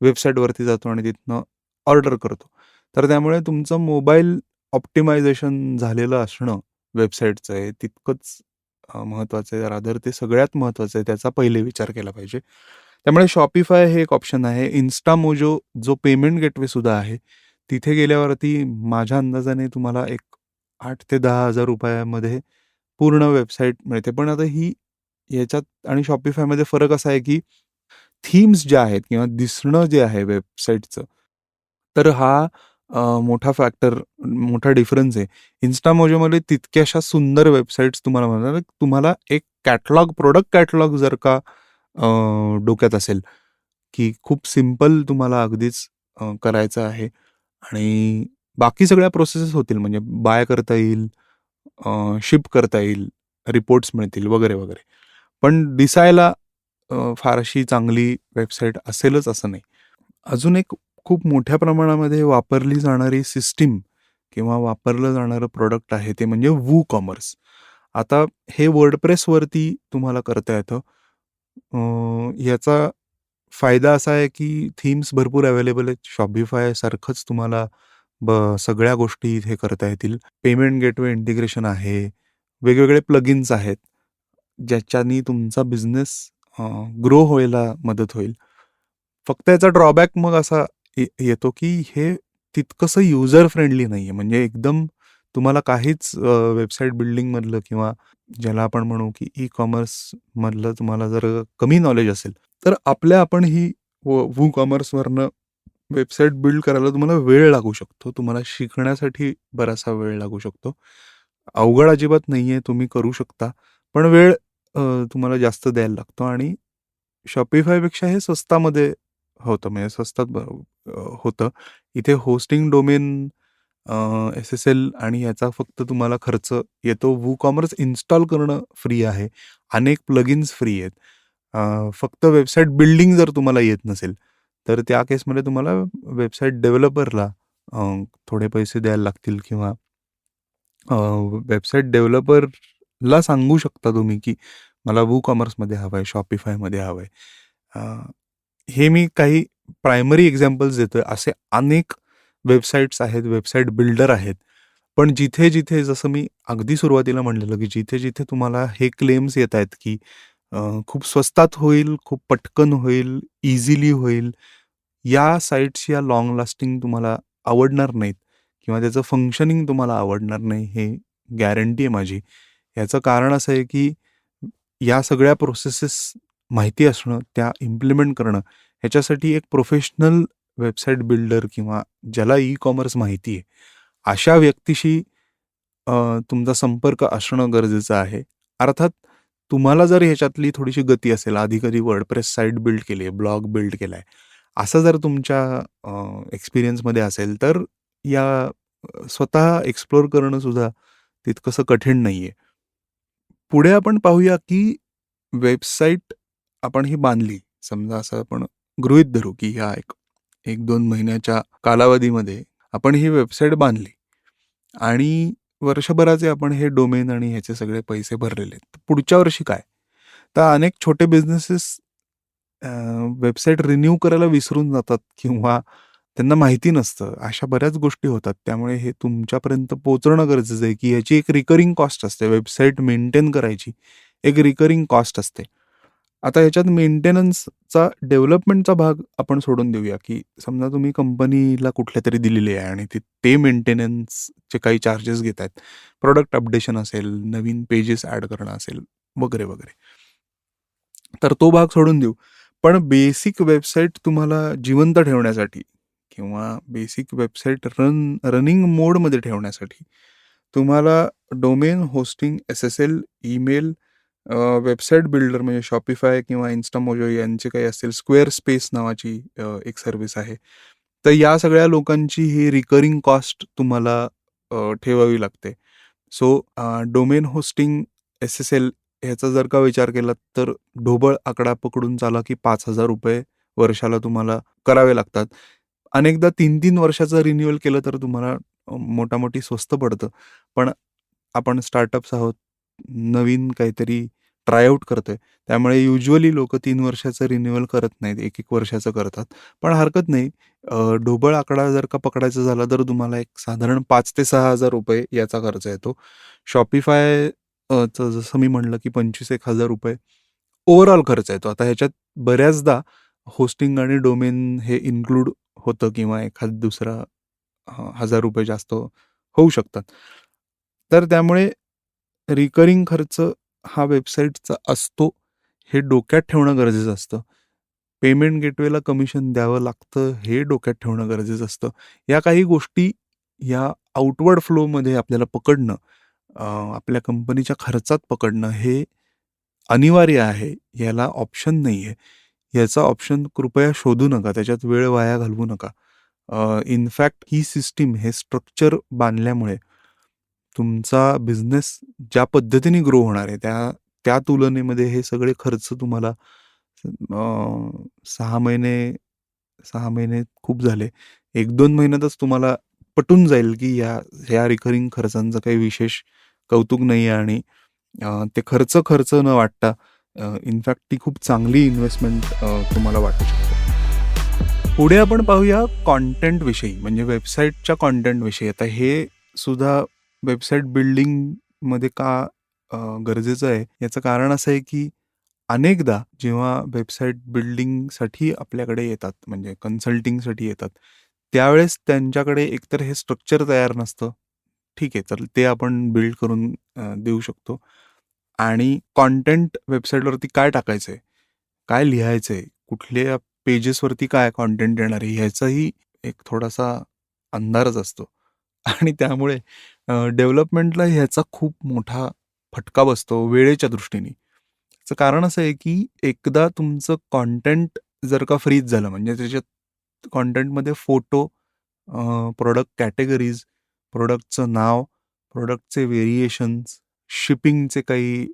वेबसाईटवरती जातो आणि तिथनं ऑर्डर करतो. तर त्यामुळे तुमचं मोबाईल ऑप्टिमायझेशन झालेलं असणं वेबसाईटचं आहे तितकंच महत्त्वाचं आहे. रादर ते सगळ्यात महत्त्वाचं आहे. त्याचा पहिले विचार केला पाहिजे. त्यामुळे Shopify हे एक ऑप्शन आहे. Instamojo जो पेमेंट गेटवेसुद्धा आहे. तिथे गेल्यावरती माझ्या अंदाजाने तुम्हाला एक 8,000 ते 10,000 रुपयामध्ये पूर्ण वेबसाईट मिळते. पण आता ही याच्यात आणि Shopifyमध्ये फरक असा आहे, की थीम्स ज्या आहेत किंवा दिसणं जे आहे वेबसाईटचं, तर हा मोठा फॅक्टर, मोठा डिफरन्स आहे. Instamojoमध्ये तितक्याशा सुंदर वेबसाईट्स तुम्हाला मिळणार. तुम्हाला एक कॅटलॉग, प्रॉडक्ट कॅटलॉग जर का डोक्यात असेल, की खूप सिंपल तुम्हाला अगदीच करायचं आहे आणि बाकी सगळ्या प्रोसेसेस होतील म्हणजे बाय करता येईल, शिप करता येईल, रिपोर्ट्स मिळतील वगैरे, वगैरे. पण दिसायला फार चांगली वेबसाईट असेलच असं नाही. अजून एक खूप मोठ्या प्रमाणामध्ये वापरली जाणारी सिस्टीम किंवा वापरलं जाणारं प्रॉडक्ट आहे ते म्हणजे WooCommerce. आता हे वर्डप्रेसवरती तुम्हाला करता येतं. याचा फायदा असा आहे की थीम्स भरपूर अवेलेबल आहेत. Shopify सारखंच तुम्हाला सगळ्या गोष्टी इथे करता येतील. पेमेंट गेटवे इंटिग्रेशन आहे. वेगवेगळे प्लगिन्स आहेत, ज्याच्यानी तुमचा बिझनेस ग्रो व्हायला मदत होईल. फक्त याचा ड्रॉबॅक मग असा येतो की हे तितकंसं युजर फ्रेंडली नाहीये. म्हणजे एकदम तुम्हाला काहीच वेबसाईट बिल्डिंगमधलं किंवा ज्याला आपण म्हणू की ई-कॉमर्समधलं तुम्हाला जर कमी नॉलेज असेल, तर आपण ही WooCommerceवरनं वेबसाईट बिल्ड करायला तुम्हाला वेळ लागू शकतो. तुम्हाला शिकण्यासाठी बराचसा वेळ लागू शकतो. अवघड अजिबात नाहीये, तुम्ही करू शकता. पण वेळ तुम्हाला जास्त द्यायला लागतो आणि Shopifyपेक्षा हे स्वस्तामध्ये होतं. म्हणजे स्वस्तात होतं. इथे होस्टिंग डोमेन एस-एस-एल आणि याचा फक्त तुम्हाला खर्च येतो. WooCommerce इन्स्टॉल करणं फ्री आहे. अनेक प्लगिन्स फ्री आहेत. फक्त वेबसाईट बिल्डिंग जर तुम्हाला येत नसेल, तर त्या केसमध्ये तुम्हाला वेबसाईट डेव्हलपरला थोडे पैसे द्यायला लागतील किंवा वेबसाईट डेव्हलपरला सांगू शकता तुम्ही, की मला WooCommerceमध्ये हवं आहे, Shopifyमध्ये हवं आहे. हे मी काही प्रायमरी एक्झाम्पल्स देतोय. असे अनेक वेबसाईट्स आहेत, वेबसाईट बिल्डर आहेत. पण जिथे-जिथे जसं मी अगदी सुरुवातीला म्हणलेलं, की जिथे-जिथे तुम्हाला हे क्लेम्स येतायत, की खूप स्वस्तात होईल, खूप पटकन होईल, इझिली होईल. या साइट्स या लाँग लास्टिंग तुम्हाला आवडणार नाहीत किंवा त्याचं फंक्शनिंग तुम्हाला आवडणार नाही, हे गॅरंटी आहे माझी. याचं कारण असं आहे, की या सगळ्या प्रोसेसेस माहिती असणं, त्या इम्प्लिमेंट करणं, ह्याच्यासाठी एक प्रोफेशनल वेबसाईट बिल्डर किंवा ज्याला ई-कॉमर्स माहिती आहे, अशा व्यक्तीशी तुमचा संपर्क असणं गरजेचं आहे. अर्थात तुम्हाला जर ह्याच्यातली थोडीशी गती असेल, आधी कधी वर्डप्रेस साईट बिल्ड केली आहे, ब्लॉग बिल्ड केलाय, असं जर तुमच्या एक्सपिरियन्समध्ये असेल, तर या स्वतः एक्सप्लोर करणं सुद्धा तितकंसं कठीण नाहीये. पुढे आपण पाहूया, की वेबसाईट आपण ही बांधली. समजा असं आपण गृहीत धरू, की ह्या 1-2 महिन्याच्या कालावधीमध्ये आपण ही वेबसाईट बांधली आणि वर्षभराचे आपण हे डोमेन आणि ह्याचे सगळे पैसे भरलेले आहेत. पुढच्या वर्षी काय? तर अनेक छोटे बिझनेसेस वेबसाईट रिन्यू करायला विसरून जातात किंवा त्यांना माहिती नसतं. अशा बऱ्याच गोष्टी होतात. त्यामुळे हे तुमच्यापर्यंत पोहोचणं गरजेचं आहे, की याची एक रिकरिंग कॉस्ट असते. वेबसाईट मेंटेन करायची एक रिकरिंग कॉस्ट असते. आता ह्याच्यात मेंटेनन्सचा डेव्हलपमेंटचा भाग आपण सोडून देऊया, की समजा तुम्ही कंपनीला कुठल्यातरी दिलेली आहे आणि ते मेंटेनन्सचे काही चार्जेस घेत आहेत. प्रॉडक्ट अपडेशन असेल, नवीन पेजेस ॲड करणं असेल वगैरे, वगैरे. तर तो भाग सोडून देऊ. पण बेसिक वेबसाईट तुम्हाला जिवंत ठेवण्यासाठी किंवा बेसिक वेबसाईट रनिंग मोडमध्ये ठेवण्यासाठी तुम्हाला domain hosting, S-S-L, email, website builder म्हणजे Shopify किंवा Instamojo यांचे काही असतील, Squarespace नावाची एक सर्व्हिस आहे. तर या सगळ्या लोकांची ही रिकरिंग कॉस्ट तुम्हाला ठेवावी लागते. सो डोमेन होस्टिंग, एस-एस-एल ह्याचा जर का विचार केलात तर ढोबळ आकडा पकडून चाला, की ₹5,000 वर्षाला तुम्हाला करावे लागतात. अनेकदा 3-3 वर्षाचं रिन्युअल केलं तर तुम्हाला मोटामोटी स्वस्त पडतं. पण आपण स्टार्टअप्स आहोत. नवीन काहीतरी ट्राय आउट करतोय. त्यामुळे युजुअली लोकं 3 वर्षाचं रिन्युअल करत नाहीत. 1-1 वर्षाचं करतात. पण हरकत नाही. ढोबळ आकडा जर का पकडायचा झाला तर तुम्हाला एक साधारण ₹5,000 ते ₹6,000 याचा खर्च येतो. Shopify चं जसं मी म्हणलं, की ₹25,000-1,000 ओव्हरऑल खर्च येतो. आता ह्याच्यात बऱ्याचदा होस्टिंग आणि डोमेन हे इन्क्लूड होतं किंवा एखाद दुसरा ₹1,000 जास्त होऊ शकतात. तर त्यामुळे रिकरिंग खर्च हा वेबसाईटचा असतो, हे डोक्यात ठेवणं गरजेचं असतं. पेमेंट गेटवेला कमिशन द्यावं लागतं, हे डोक्यात ठेवणं गरजेचं असतं. या काही गोष्टी या आउटवर्ड फ्लोमध्ये आपल्याला पकडणं, आपल्या कंपनीच्या खर्चात पकडणं हे अनिवार्य आहे. याला ऑप्शन नाहीये. याचा ऑप्शन कृपया शोधू नका. त्याच्यात वेळ वाया घालवू नका. इनफॅक्ट ही सिस्टीम, हे स्ट्रक्चर बांधल्यामुळे तुमचा बिझनेस ज्या पद्धतीने ग्रो होणार आहे, त्या त्या तुलनेमध्ये हे सगळे खर्च तुम्हाला 6 महिने 6 महिने खूप झाले. 1-2 महिन्यातच तुम्हाला पटून जाईल, की ह्या रिकरिंग खर्चांचं काही विशेष कौतुक नाही आहे आणि ते खर्च खर्च न वाटता इनफॅक्ट ती खूप चांगली इन्व्हेस्टमेंट तुम्हाला वाटू शकते. पुढे आपण पाहूया कंटेंटविषयी, म्हणजे वेबसाईटच्या कंटेंटविषयी. आता हे सुद्धा वेबसाईट बिल्डिंगमध्ये का गरजेचं आहे, याचं कारण असं आहे, की अनेकदा जेव्हा वेबसाईट बिल्डिंगसाठी आपल्याकडे येतात, म्हणजे कन्सल्टिंगसाठी येतात, त्यावेळेस त्यांच्याकडे एकतर हे स्ट्रक्चर तयार नसतं. ठीक आहे, तर ते आपण बिल्ड करून देऊ शकतो. आणि कंटेंट वेबसाईटवरती काय टाकायचंय, काय लिहायचंय, कुठल्या पेजेसवरती काय कंटेंट येणार आहे, ह्याचाही एक थोडासा अंधारच असतो. आणि त्यामुळे डेव्हलपमेंटला ह्याचा खूप मोठा फटका बसतो वेळेच्या दृष्टीने. याचं कारण असं आहे, की एकदा तुमचं कंटेंट जर का फ्रीज झालं, म्हणजे त्याच्यात कंटेंटमध्ये फोटो, प्रॉडक्ट कॅटेगरीज, प्रॉडक्टचं नाव, प्रॉडक्टचे व्हेरिएशन्स, शिपिंगचे काही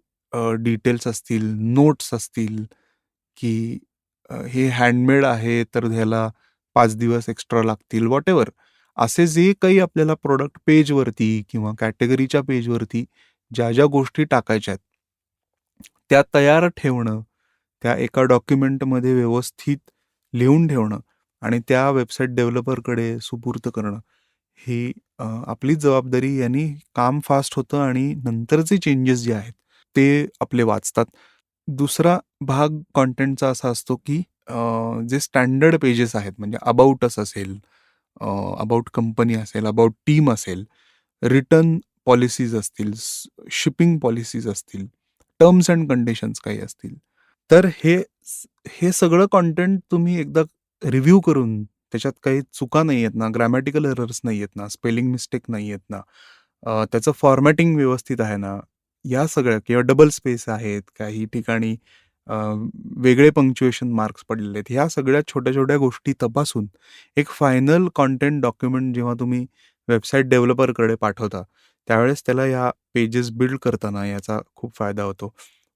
डिटेल्स असतील, नोट्स असतील, की हे हँडमेड आहे तर ह्याला 5 दिवस एक्स्ट्रा लागतील, व्हॉटएव्हर. असे जे काही आपल्याला प्रॉडक्ट पेजवरती किंवा कॅटेगरीच्या पेजवरती ज्या गोष्टी टाकायच्या आहेत, त्या तयार ठेवणं, त्या एका डॉक्युमेंटमध्ये व्यवस्थित लिहून ठेवणं आणि त्या वेबसाईट डेव्हलपरकडे सुपूर्त करणं, ही आपलीच जबाबदारी. यांनी काम फास्ट होतं आणि नंतरचे चेंजेस जे आहेत, ते आपले वाचतात. दुसरा भाग कंटेंटचा असा असतो, की जे स्टँडर्ड पेजेस आहेत, म्हणजे अबाउट अस असेल, अबाउट कंपनी असेल, अबाउट टीम असेल, रिटर्न पॉलिसीज असतील, शिपिंग पॉलिसीज असतील, टर्म्स अँड कंडिशन्स काही असतील. तर हे सगळं कंटेंट तुम्ही एकदा रिव्ह्यू करून त्याच्यात काही चुका नाही आहेत ना, ग्रॅमॅटिकल एरर्स नाही आहेत ना, स्पेलिंग मिस्टेक नाही आहेत ना, त्याचं फॉर्मॅटिंग व्यवस्थित आहे ना, या सगळ्या किंवा डबल स्पेस आहेत, काही ठिकाणी अ, वेगळे पंक्च्युएशन मार्क्स पडलेले आहेत. ह्या सगळ्या छोट्या-छोट्या गोष्टी तपासून एक फायनल कंटेंट डॉक्युमेंट जेव्हा तुम्ही वेबसाईट डेव्हलपरकडे पाठवता, त्यावेळेस त्याला ह्या पेजेस बिल्ड करताना याचा खूप फायदा होतो.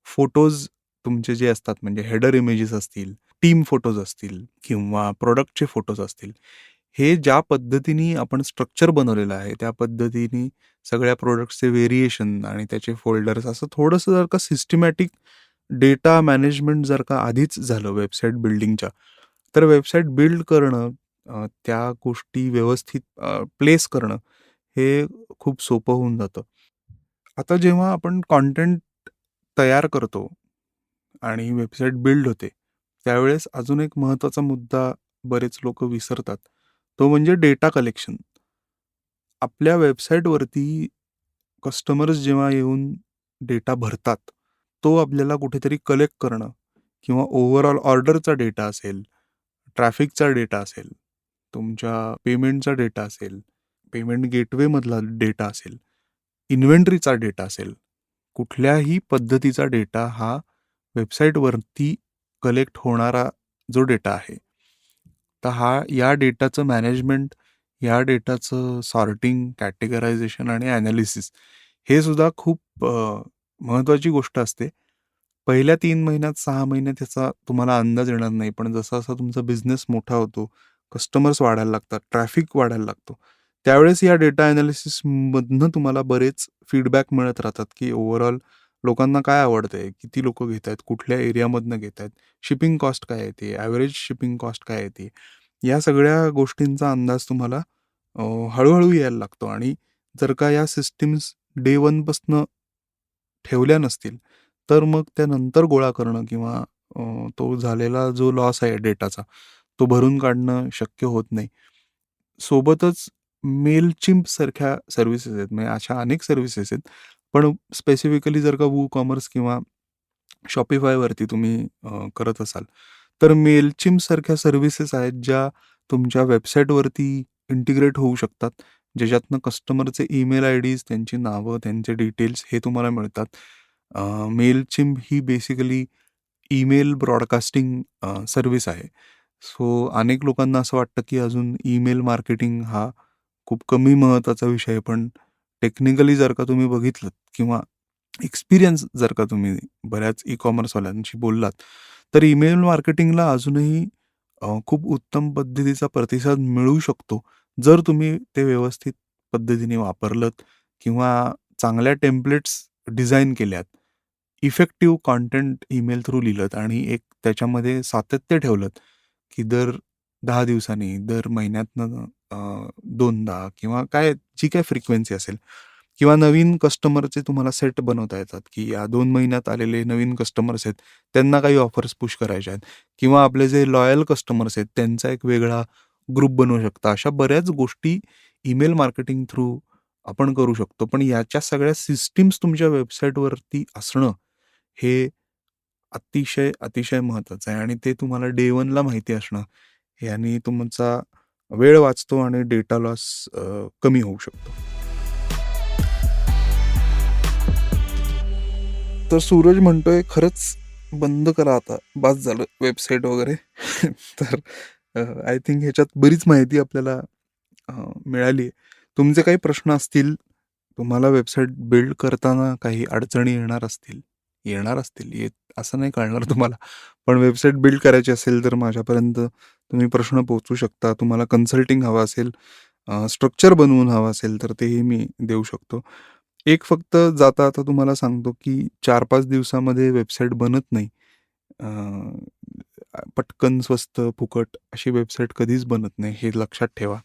फोटोज तुमचे जे असतात, म्हणजे हेडर इमेजेस असतील, टीम फोटोज असतील किंवा प्रॉडक्टचे फोटोज असतील, हे ज्या पद्धतीने आपण स्ट्रक्चर बनवलेलं आहे, त्या पद्धतीने सगळ्या प्रॉडक्ट्सचे व्हेरिएशन आणि त्याचे फोल्डर्स असं थोडंसं जर का सिस्टमॅटिक डेटा मॅनेजमेंट जर का आधीच झालं वेबसाईट बिल्डिंगच्या, तर वेबसाईट बिल्ड करणं, त्या गोष्टी व्यवस्थित प्लेस करणं, हे खूप सोपं होऊन जातं. आता जेव्हा आपण कंटेंट तयार करतो आणि वेबसाईट बिल्ड होते, त्यावेळेस अजून एक महत्त्वाचा मुद्दा बरेच लोकं विसरतात. तो म्हणजे डेटा कलेक्शन. आपल्या वेबसाईटवरती कस्टमर्स जेव्हा येऊन डेटा भरतात, तो आपल्याला कुठेतरी कलेक्ट करणं किंवा ओव्हरऑल ऑर्डरचा डेटा असेल, ट्रॅफिकचा डेटा असेल, तुमच्या पेमेंटचा डेटा असेल, पेमेंट गेटवेमधला डेटा असेल, इन्व्हेंटरीचा डेटा असेल, कुठल्याही पद्धतीचा डेटा हा वेबसाईटवरती कलेक्ट होणारा जो डेटा आहे, तर या डेटाचं मॅनेजमेंट, या डेटाचं सॉर्टिंग, कॅटेगरायझेशन आणि ॲनालिसिस, हे सुद्धा खूप महत्त्वाची गोष्ट असते. पहिल्या 3 महिन्यात, 6 महिन्यात ह्याचा तुम्हाला अंदाज येणार नाही. पण जसा तुमचा बिझनेस मोठा होतो, कस्टमर्स वाढायला लागतात, ट्रॅफिक वाढायला लागतो, त्यावेळेस या डेटा ॲनालिसिसमधनं तुम्हाला बरेच फीडबॅक मिळत राहतात, की ओव्हरऑल लोकांना काय आवडतंय, किती लोकं घेतायत, कुठल्या एरियामधनं घेतायत, शिपिंग कॉस्ट काय येते, ॲव्हरेज शिपिंग कॉस्ट काय येते. या सगळ्या गोष्टींचा अंदाज तुम्हाला अ, हळू यायला लागतो. आणि जर का या सिस्टम्स डे 1 पासनं ठेवल्या नसतील, तर मग त्यानंतर गोळा करणं किंवा तो झालेला जो लॉस आहे डेटाचा, तो भरून काढणं शक्य होत नाही. सोबतच मेलचिम्प सारख्या सर्व्हिसेस आहेत. म्हणजे अशा अनेक सर्व्हिसेस आहेत. पण स्पेसिफिकली जर का WooCommerce किंवा Shopifyवरती तुम्ही करत असाल, तर मेलचिम्प सारख्या सर्व्हिसेस आहेत, ज्या तुमच्या वेबसाईटवरती इंटिग्रेट होऊ शकतात. ज्याच्यातनं कस्टमरचे ईमेल आयडीज, त्यांची नावं, त्यांचे डिटेल्स हे तुम्हाला मिळतात. मेलचिम्प ही बेसिकली ईमेल ब्रॉडकास्टिंग सर्व्हिस आहे. सो अनेक लोकांना असं वाटतं, की अजून ईमेल मार्केटिंग हा खूप कमी महत्त्वाचा विषय आहे. पण टेक्निकली जर का तुम्ही बघितलंत किंवा एक्सपिरियन्स जर का तुम्ही बऱ्याच ई-कॉमर्सवाल्यांशी बोललात, तर ईमेल मार्केटिंगला अजूनही खूप उत्तम पद्धतीचा प्रतिसाद मिळू शकतो, जर तुम्ही ते व्यवस्थित पद्धतीने वापरलत किंवा चांगल्या टेम्प्लेट्स डिझाइन केल्यात, इफेक्टिव्ह कंटेंट ईमेल थ्रू लिहिलत आणि एक त्याच्यामध्ये सातत्य ठेवलत, की दर 10 दिवसांनी, दर महिन्यातनं 2दा किंवा काय जी काही फ्रिक्वेन्सी असेल किंवा नवीन कस्टमरचे तुम्हाला सेट बनवता येतात, की या 2 महिन्यात आलेले नवीन कस्टमर्स आहेत, त्यांना काही ऑफर्स पुश करायच्या आहेत किंवा आपले जे लॉयल कस्टमर्स आहेत, त्यांचा एक वेगळा ग्रुप बनवू शकता. अशा बऱ्याच गोष्टी ईमेल मार्केटिंग थ्रू आपण करू शकतो. पण याच्या सगळ्या सिस्टीम्स तुमच्या वेबसाईटवरती असणं हे अतिशय, अतिशय महत्त्वाचं आहे आणि ते तुम्हाला डे 1ला माहिती असणं, याने तुमचा वेळ वाचतो आणि डेटा लॉस कमी होऊ शकतो. तर सूरज म्हणतोय, "खरंच बंद करा आता. बास झालं वेबसाईट वगैरे." तर आय थिंक ह्याच्यात बरीच माहिती आपल्याला मिळाली आहे. तुमचे काही प्रश्न असतील, तुम्हाला वेबसाईट बिल्ड करताना काही अडचणी येणार असतील, असं नाही कळणार तुम्हाला. पण वेबसाईट बिल्ड करायची असेल तर माझ्यापर्यंत तुम्ही प्रश्न पोहोचवू शकता. तुम्हाला कन्सल्टिंग हवं असेल, स्ट्रक्चर बनवून हवं असेल तर तेही मी देऊ शकतो. एक फक्त जाता तुम्हाला सांगतो, की 4-5 दिवसामध्ये वेबसाईट बनत नाही. पटकन, स्वस्त, फुकट अशी वेबसाईट कधीच बनत नाही, हे लक्षात ठेवा.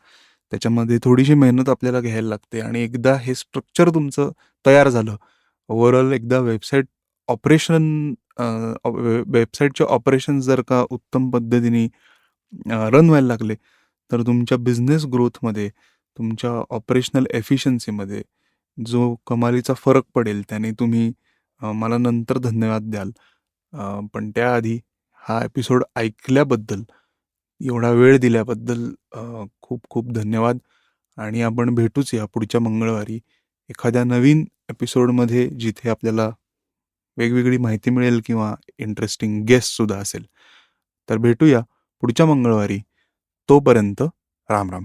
त्याच्यामध्ये थोडीशी मेहनत आपल्याला घ्यायला लागते आणि एकदा हे स्ट्रक्चर तुमचं तयार झालं, ओव्हरऑल एकदा वेबसाईट ऑपरेशन वेबसाईटचे ऑपरेशन्स जर का उत्तम पद्धतीने रन व्हायला लागले, तर तुमच्या बिझनेस ग्रोथमध्ये, तुमच्या ऑपरेशनल एफिशियन्सीमध्ये जो कमालीचा फरक पडेल, त्याने तुम्ही मला नंतर धन्यवाद द्याल. पण त्याआधी हा एपिसोड ऐकल्याबद्दल, एवढा वेळ दिल्याबद्दल खूप खूप धन्यवाद आणि आपण भेटूच या पुढच्या मंगळवारी एखाद्या नवीन एपिसोडमध्ये, जिथे आपल्याला वेगवेगळी माहिती मिळेल किंवा इंटरेस्टिंग गेस्टसुद्धा असेल. तर भेटूया पुढच्या मंगळवारी. तोपर्यंत राम राम.